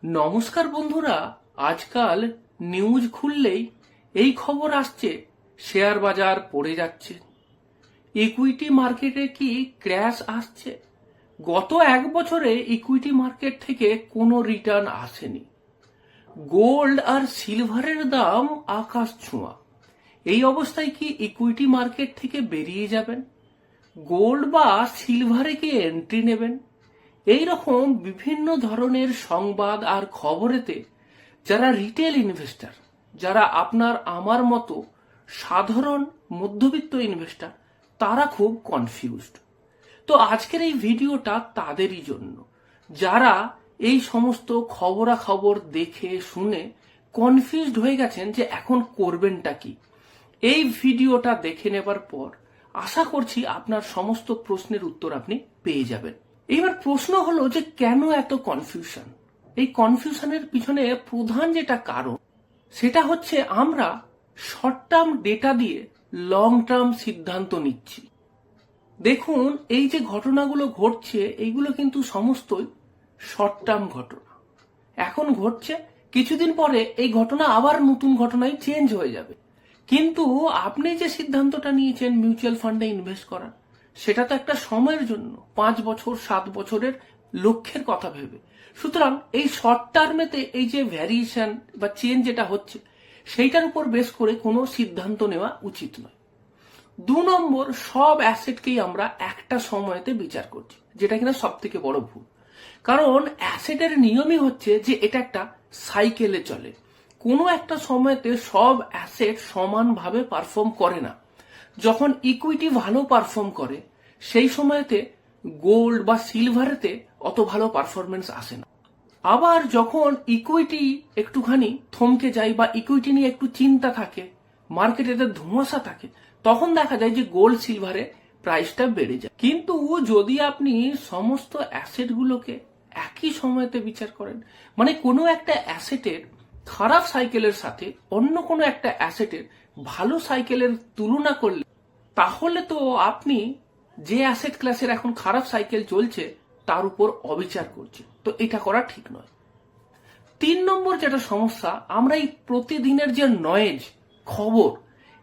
নমস্কার বন্ধুরা, আজকাল নিউজ খুললেই এই খবর আসছে শেয়ার বাজার পড়ে যাচ্ছে, ইকুইটি মার্কেটে কি ক্র্যাশ আসছে। গত এক বছরে ইকুইটি মার্কেট থেকে কোনো রিটার্ন আসেনি। গোল্ড আর সিলভারের দাম আকাশ ছোঁয়া। এই অবস্থায় কি ইকুইটি মার্কেট থেকে বেরিয়ে যাবেন, গোল্ড বা সিলভারে কি এন্ট্রি নেবেন? এই রকম বিভিন্ন ধরনের সংবাদ আর খবরেতে যারা রিটেল ইনভেস্টর, যারা আপনার আমার মতো সাধারণ মধ্যবিত্ত ইনভেস্টর, তারা খুব কনফিউজড। তো আজকের এই ভিডিওটা তাদেরই জন্য, যারা এই সমস্ত খবরাখবর দেখে শুনে কনফিউজড হয়ে গেছেন যে এখন করবেনটা কি। এই ভিডিওটা দেখে নেবার পর আশা করছি আপনার সমস্ত প্রশ্নের উত্তর আপনি পেয়ে যাবেন। এবার প্রশ্ন হলো যে কেন এত কনফিউশন? এই কনফিউশনের পিছনে প্রধান যেটা কারণ, সেটা হচ্ছে আমরা শর্ট টার্ম ডেটা দিয়ে লং টার্ম সিদ্ধান্ত নিচ্ছি। দেখুন, এই যে ঘটনাগুলো ঘটছে এইগুলো কিন্তু সমস্তই শর্ট টার্ম ঘটনা। এখন ঘটছে, কিছুদিন পরে এই ঘটনা আবার নতুন ঘটনায় চেঞ্জ হয়ে যাবে। কিন্তু আপনি যে সিদ্ধান্তটা নিয়েছেন মিউচুয়াল ফান্ডে ইনভেস্ট করার, সেটা তো একটা সময়ের জন্য, 5 বছর 7 বছরের লক্ষ্যের কথা ভেবে। সুতরাং এই শর্ট টার্মেতে এই যে ভ্যারিয়েশন বা চেঞ্জ যেটা হচ্ছে, সেইটার উপর বেস করে কোনো সিদ্ধান্ত নেওয়া উচিত নয়। 2 নম্বর, সব অ্যাসেটকেই আমরা একটা সময়তে বিচার করছি, যেটা কিনা সব থেকে বড় ভুল। কারণ অ্যাসেটের নিয়মই হচ্ছে যে এটা একটা সাইকেলে চলে। কোনো একটা সময়তে সব অ্যাসেট সমানভাবে পারফর্ম করে না। যখন ইকুইটি ভালো পারফর্ম করে, সেই সময়তে গোল্ড বা সিলভারেতে অত ভালো পারফরমেন্স আসে না। আবার যখন ইকুইটি একটুখানি থমকে যায় বা ইকুইটি নিয়ে একটু চিন্তা থাকে, মার্কেটে ধোঁয়াশা থাকে, তখন দেখা যায় যে গোল্ড সিলভারে প্রাইসটা বেড়ে যায়। কিন্তু যদি আপনি সমস্ত অ্যাসেটগুলোকে একই সময়তে বিচার করেন, মানে কোনো একটা অ্যাসেটের খারাপ সাইকেলের সাথে অন্য কোনো একটা অ্যাসেটের ভালো সাইকেলের তুলনা করলে, তাহলে তো আপনি যে অ্যাসেট ক্লাসের এখন খারাপ সাইকেল চলছে তার উপর অবিচার করছেন। তো এটা করা ঠিক নয়। 3 নম্বর যেটা সমস্যা, আমরা এই প্রতিদিনের যে নয়েজ খবর,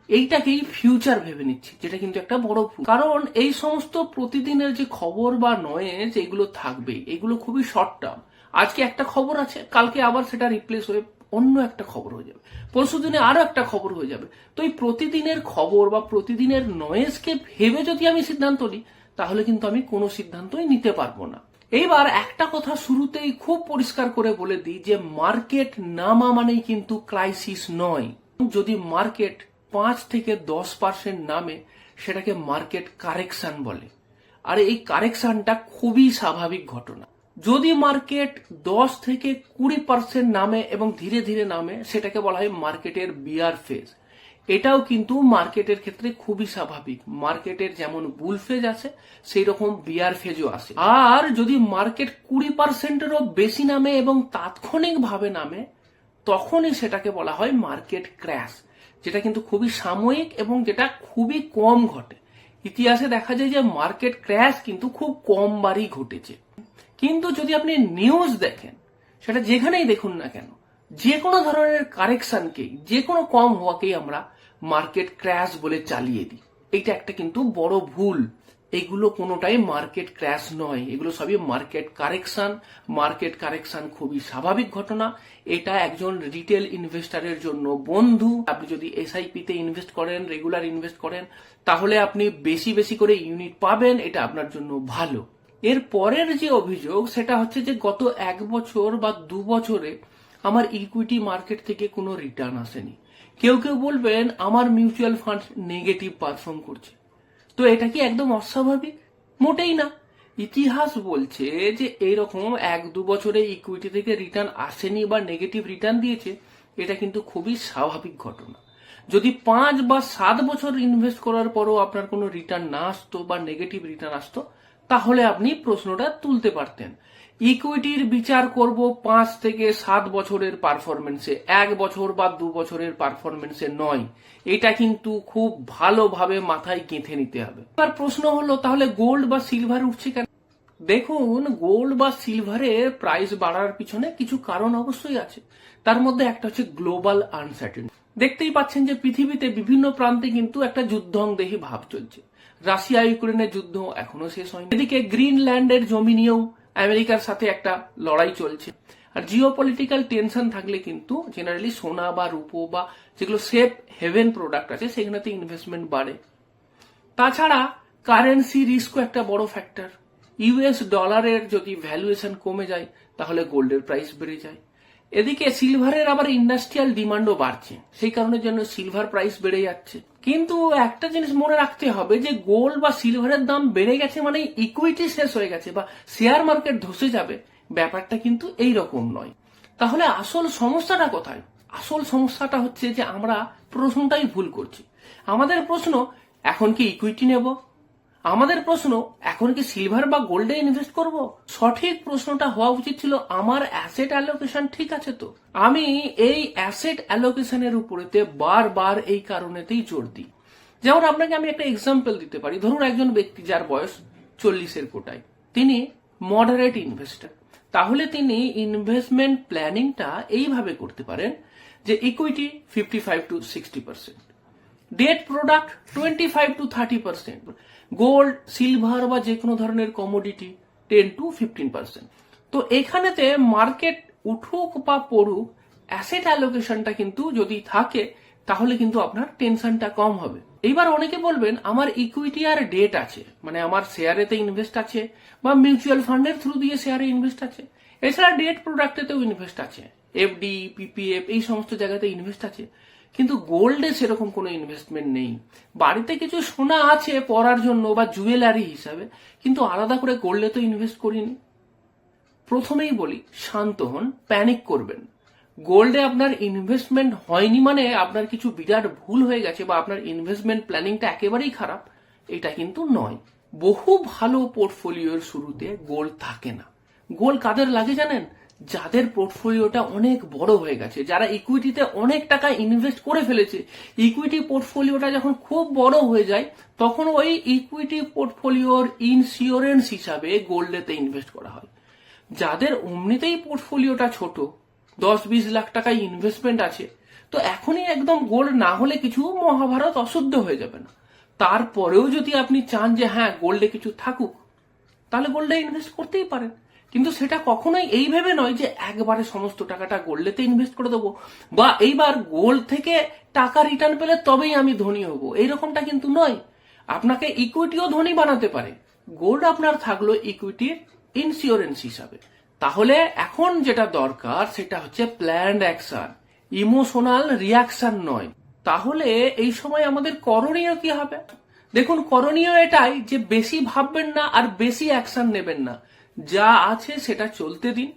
এইটাকেই ফিউচার ভেবে নিচ্ছি, যেটা কিন্তু একটা বড় ভুল। কারণ এই সমস্ত প্রতিদিনের যে খবর বা নয়েজ, এগুলো থাকবেই, এগুলো খুবই শর্ট টার্ম। আজকে একটা খবর আছে, কালকে আবার সেটা রিপ্লেস হয়ে অন্য একটা খবর হয়ে যাবে, পরশু দিনে আরো একটা খবর হয়ে যাবে। তো এই প্রতিদিনের খবর বা প্রতিদিনের নয়েজকে ভেবে যদি আমি সিদ্ধান্ত নিই, তাহলে কিন্তু আমি কোনো সিদ্ধান্তই নিতে পারবো না। এইবার একটা কথা শুরুতেই খুব পরিষ্কার করে বলে দিই যে মার্কেট নামা মানেই কিন্তু ক্রাইসিস নয়। যদি মার্কেট 5 থেকে 10% নামে, সেটাকে মার্কেট কারেকশন বলে। আর এই কারেকশনটা খুবই স্বাভাবিক ঘটনা। যদি মার্কেট 10 থেকে 20% নামে এবং ধীরে ধীরে নামে, সেটাকে বলা হয় মার্কেটের বিয়ার ফেজ। এটাও কিন্তু মার্কেটের ক্ষেত্রে খুবই স্বাভাবিক। মার্কেটের যেমন বুল ফেজ আছে, সেই রকম বিয়ার ফেজও আসে। আর যদি মার্কেট 20%-এরও বেশি নামে এবং তাৎক্ষণিকভাবে নামে, তখনই সেটাকে বলা হয় মার্কেট ক্র্যাশ, যেটা কিন্তু খুবই সাময়িক এবং যেটা খুবই কম ঘটে। ইতিহাসে দেখা যায় যে মার্কেট ক্র্যাশ কিন্তু খুব কম বারই ঘটেছে। কিন্তু যদি আপনি নিউজ দেখেন, সেটা যেখানেই দেখুন না কেন, যে কোনো ধরনের কারেকশনকেই, যে কোনো কম হওয়াকেই আমরা মার্কেট ক্র্যাশ বলে চালিয়ে দিই। এইটা একটা কিন্তু বড় ভুল। এগুলো কোনোটাই মার্কেট ক্র্যাশ নয়, এগুলো সবই মার্কেট কারেকশন। মার্কেট কারেকশন খুবই স্বাভাবিক ঘটনা। এটা একজন রিটেল ইনভেস্টারের জন্য বন্ধু। আপনি যদি এসআইপি তে ইনভেস্ট করেন, রেগুলার ইনভেস্ট করেন, তাহলে আপনি বেশি বেশি করে ইউনিট পাবেন, এটা আপনার জন্য ভালো। এর পরের যে অভিযোগ, সেটা হচ্ছে যে গত 1 বছর বা 2 বছরে আমার ইকুইটি মার্কেট থেকে কোনো রিটার্ন আসেনি। কেউ কেউ বলবেন আমার মিউচুয়াল ফান্ড নেগেটিভ পারফর্ম করছে। তো এটা কি একদম অস্বাভাবিক? মোটেই না। ইতিহাস বলছে যে এইরকম 1-2 বছরে ইকুইটি থেকে রিটার্ন আসেনি বা নেগেটিভ রিটার্ন দিয়েছে, এটা কিন্তু খুবই স্বাভাবিক ঘটনা। যদি 5 বা 7 বছর ইনভেস্ট করার পরও আপনার কোনো রিটার্ন না আসতো বা নেগেটিভ রিটার্ন আসতো, তাহলে আপনি প্রশ্নটা তুলতে পারতেন। ইকুইটির বিচার করব 5 থেকে 7 বছরের পারফরমেন্সে, 1 বছর বা 2 বছরের পারফরমেন্সে নয়। এটা কিন্তু খুব ভালোভাবে মাথায় গেঁথে নিতে হবে। এবার প্রশ্ন হলো, তাহলে গোল্ড বা সিলভার উঠছে কেন? দেখুন, গোল্ড বা সিলভারের প্রাইস বাড়ার পিছনে কিছু কারণ অবশ্যই আছে। তার মধ্যে একটা হচ্ছে গ্লোবাল আনসার্টেনিটি। দেখতেই পাচ্ছেন যে পৃথিবীতে বিভিন্ন প্রান্তে কিন্তু একটা যুদ্ধংদেহী ভাব চলছে। রাশিয়া ইউক্রেনের যুদ্ধ এখনো শেষ হয়নি। এদিকে গ্রিনল্যান্ডের জমি নিয়েও আমেরিকার সাথে একটা লড়াই চলছে। আর জিওপলিটিক্যাল টেনশন থাকলে কিন্তু জেনারেলি সোনা বা রূপো বা যেগুলো সেফ হেভেন প্রোডাক্ট আছে সেখানেতে ইনভেস্টমেন্ট বাড়ে। তাছাড়া কারেন্সি রিস্কও একটা বড় ফ্যাক্টর। ইউএস ডলারের যদি ভ্যালুয়েশন কমে যায় তাহলে গোল্ডের প্রাইস বেড়ে যায়। এদিকে সিলভারের আবার ইন্ডাস্ট্রিয়াল ডিমান্ডও বাড়ছে, সেই কারণের জন্য সিলভার প্রাইস বেড়ে যাচ্ছে। কিন্তু একটা জিনিস মনে রাখতে হবে যে গোল্ড বা সিলভারের দাম বেড়ে গেছে মানে ইকুইটি শেষ হয়ে গেছে বা শেয়ার মার্কেট ধসে যাবে, ব্যাপারটা কিন্তু এই রকম নয়। তাহলে আসল সমস্যাটা কোথায়? আসল সমস্যাটা হচ্ছে যে আমরা প্রশ্নটাই ভুল করছি। আমাদের প্রশ্ন, এখন কি ইকুইটি নেব? আমাদের প্রশ্ন, এখন কি সিলভার বা গোল্ডে ইনভেস্ট করব? সঠিক প্রশ্নটা হওয়া উচিত ছিল, আমার অ্যাসেট অ্যালোকেশন ঠিক আছে তো? আমি এই অ্যাসেট অ্যালোকেশনের উপরেতে বারবার এই কারণেতেই জোর দিই। যেমন আপনাকে আমি একটা এক্সাম্পল দিতে পারি। ধরুন একজন ব্যক্তি যার বয়স 40-এর কোটায়, তিনি মডারেট ইনভেস্টর। তাহলে তিনি ইনভেস্টমেন্ট প্ল্যানিংটা এইভাবে করতে পারেন যে equity 55-60%, debt product 25-30%, gold silver বা যে কোনো ধরনের কমোডিটি 10-15%। তো এখানেতে মার্কেট উঠুক বা পড়ুক, অ্যাসেট অ্যালোকেশনটা কিন্তু যদি থাকে তাহলে কিন্তু আপনার টেনশনটা কম হবে। এইবার অনেকে বলবেন আমার ইকুইটি আর ডেট আছে, মানে আমার শেয়ারেতে ইনভেস্ট আছে বা মিউচুয়াল ফান্ডের থ্রু দিয়ে শেয়ারে ইনভেস্ট আছে, এছাড়া ডেট প্রোডাক্টেতেও ইনভেস্ট আছে, এফডি পিপিএফ এই সমস্ত জায়গাতে ইনভেস্ট আছে, কিন্তু গোল্ডে সেরকম কোনো ইনভেস্টমেন্ট নেই। বাড়িতে কিছু সোনা আছে পরার জন্য বা জুয়েলারি হিসাবে, কিন্তু আলাদা করে গোল্ডে তো ইনভেস্ট করিনি। প্রথমেই বলি, শান্ত হন, প্যানিক করবেন। গোল্ডে আপনার ইনভেস্টমেন্ট হয়নি মানে আপনার কিছু বিরাট ভুল হয়ে গেছে বা আপনার ইনভেস্টমেন্ট প্ল্যানিংটা একেবারেই খারাপ, এটা কিন্তু নয়। বহু ভালো পোর্টফোলিওর শুরুতে গোল্ড থাকে না। গোল্ড কাদের লাগে জানেন? যাদের পোর্টফোলিওটা অনেক বড় হয়ে গেছে, যারা ইকুইটিতে অনেক টাকা ইনভেস্ট করে ফেলেছে। ইকুইটি পোর্টফোলিওটা যখন খুব বড় হয়ে যায় তখন ওই ইকুইটি পোর্টফোলিওর ইন্স্যুরেন্স হিসাবে গোল্ডেতে ইনভেস্ট করা হয়। যাদের অমনিতেই পোর্টফোলিওটা ছোট, 10-20 লাখ টাকায় ইনভেস্টমেন্ট আছে, তো এখনই একদম গোল্ড না হলে কিছু মহাভারত অশুদ্ধ হয়ে যাবে না। তারপরেও যদি আপনি চান যে হ্যাঁ গোল্ডে কিছু থাকুক, তাহলে গোল্ডে ইনভেস্ট করতেই পারেন। কিন্তু সেটা কখনোই এই ভেবে নয় যে একবারে সমস্ত টাকাটা গোল্ডেতে ইনভেস্ট করে দেবো বা এইবার গোল্ড থেকে টাকা রিটার্ন পেলে তবেই আমি ধনী হব, এইরকমটা কিন্তু নয়। আপনাকে ইকুইটিও ধনী বানাতে পারে। গোল্ড আপনার থাকলো ইকুইটির ইন্স্যুরেন্স হিসাবে। তাহলে এখন যেটা দরকার সেটা হচ্ছে প্ল্যান্ড অ্যাকশন, ইমোশনাল রিয়াকশন নয়। তাহলে এই সময় আমাদের করণীয় কি হবে? দেখুন, করণীয় এটাই যে বেশি ভাববেন না আর বেশি অ্যাকশন নেবেন না। যা আছে সেটা চলতে দিন।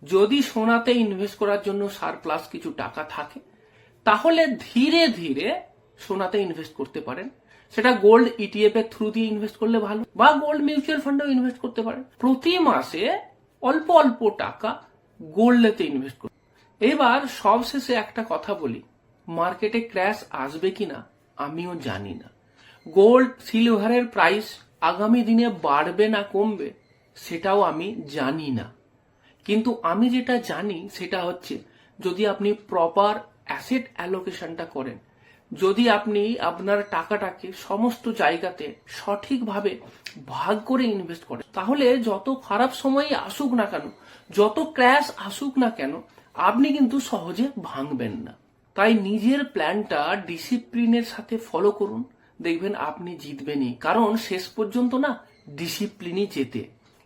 যদি সোনাতে ইনভেস্ট করার জন্য সারপ্লাস কিছু টাকা থাকে তাহলে ধীরে ধীরে সোনাতে ইনভেস্ট করতে পারেন। সেটা গোল্ড ইটিএফ এর থ্রু দিয়ে ইনভেস্ট করলে ভালো, বা গোল্ড মিউচুয়াল ফান্ডেও ইনভেস্ট করতে পারেন। প্রতি মাসে অল্প অল্প টাকা গোল্ডেতে ইনভেস্ট করুন। এবার সবশেষে একটা কথা বলি, মার্কেটে ক্র্যাশ আসবে কিনা আমিও জানি না। গোল্ড সিলভারের প্রাইস আগামী দিনে বাড়বে না কমবে সেটাও আমি জানি না। কিন্তু আমি যেটা জানি সেটা হচ্ছে, যদি আপনি প্রপার অ্যাসেট অ্যালোকেশনটা করেন, যদি আপনি আপনার টাকাটাকে সমস্ত জায়গাতে সঠিকভাবে ভাগ করে ইনভেস্ট করেন, তাহলে যত খারাপ সময়ই আসুক না কেন, যত ক্র্যাশ আসুক না কেন, আপনি কিন্তু সহজে ভাঙবেন না। তাই নিজের প্ল্যানটা ডিসিপ্লিনের সাথে ফলো করুন, দেখবেন আপনি জিতবেনই। কারণ শেষ পর্যন্ত না ডিসিপ্লিনই জেতে।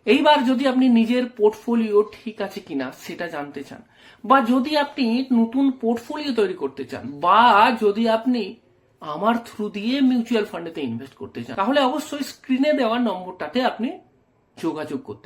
এইবার যদি আপনি নিজের পোর্টফোলিও ঠিক আছে কিনা সেটা জানতে চান, বা যদি আপনি নতুন পোর্টফোলিও তৈরি করতে চান, বা যদি আপনি আমার থ্রু দিয়ে মিউচুয়াল ফান্ডেতে ইনভেস্ট করতে চান, তাহলে অবশ্যই স্ক্রিনে দেওয়া নম্বরটাতে আপনি যোগাযোগ করতে